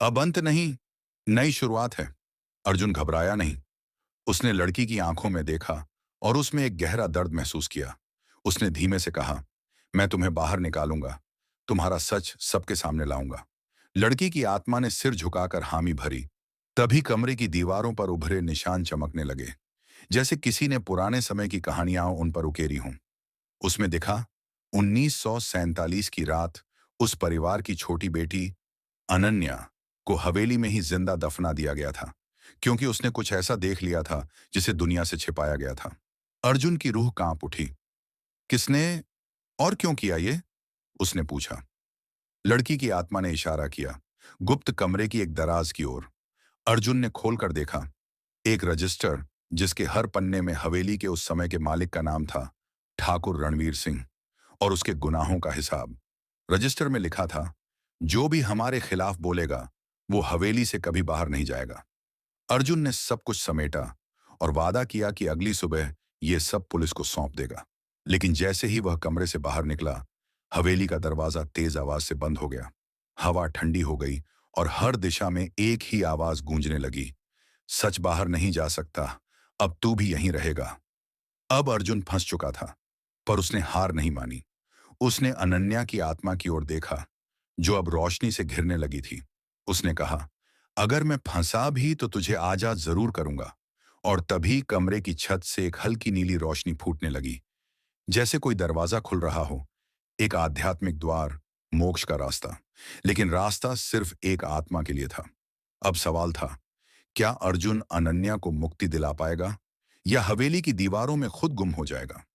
अब अंत नहीं, नई शुरुआत है। अर्जुन घबराया नहीं। उसने लड़की की आंखों में देखा और उसमें एक गहरा दर्द महसूस किया। उसने धीमे से कहा, मैं तुम्हें बाहर निकालूंगा, तुम्हारा सच सबके सामने लाऊंगा। लड़की की आत्मा ने सिर झुकाकर हामी भरी। तभी कमरे की दीवारों पर उभरे निशान चमकने लगे, जैसे किसी ने पुराने समय की कहानियां उन पर उकेरी हों। उसमें दिखा, 1947 की रात उस परिवार की छोटी बेटी अनन्या को हवेली में ही जिंदा दफना दिया गया था, क्योंकि उसने कुछ ऐसा देख लिया था जिसे दुनिया से छिपाया गया था। अर्जुन की रूह कांप उठी। किसने और क्यों किया ये? उसने पूछा। लड़की की आत्मा ने इशारा किया, गुप्त कमरे की एक दराज की ओर। अर्जुन ने खोलकर देखा, एक रजिस्टर जिसके हर पन्ने में हवेली के उस समय के मालिक का नाम था, ठाकुर रणवीर सिंह, और उसके गुनाहों का हिसाब। रजिस्टर में लिखा था, जो भी हमारे खिलाफ बोलेगा वो हवेली से कभी बाहर नहीं जाएगा। अर्जुन ने सब कुछ समेटा और वादा किया कि अगली सुबह ये सब पुलिस को सौंप देगा। लेकिन जैसे ही वह कमरे से बाहर निकला, हवेली का दरवाजा तेज आवाज से बंद हो गया। हवा ठंडी हो गई और हर दिशा में एक ही आवाज गूंजने लगी, सच बाहर नहीं जा सकता, अब तू भी यहीं रहेगा। अब अर्जुन फंस चुका था, पर उसने हार नहीं मानी। उसने अनन्या की आत्मा की ओर देखा, जो अब रोशनी से घिरने लगी थी। उसने कहा, अगर मैं फंसा भी तो तुझे आजाद जरूर करूंगा। और तभी कमरे की छत से एक हल्की नीली रोशनी फूटने लगी, जैसे कोई दरवाजा खुल रहा हो, एक आध्यात्मिक द्वार, मोक्ष का रास्ता। लेकिन रास्ता सिर्फ एक आत्मा के लिए था। अब सवाल था, क्या अर्जुन अनन्या को मुक्ति दिला पाएगा या हवेली की दीवारों में खुद गुम हो जाएगा?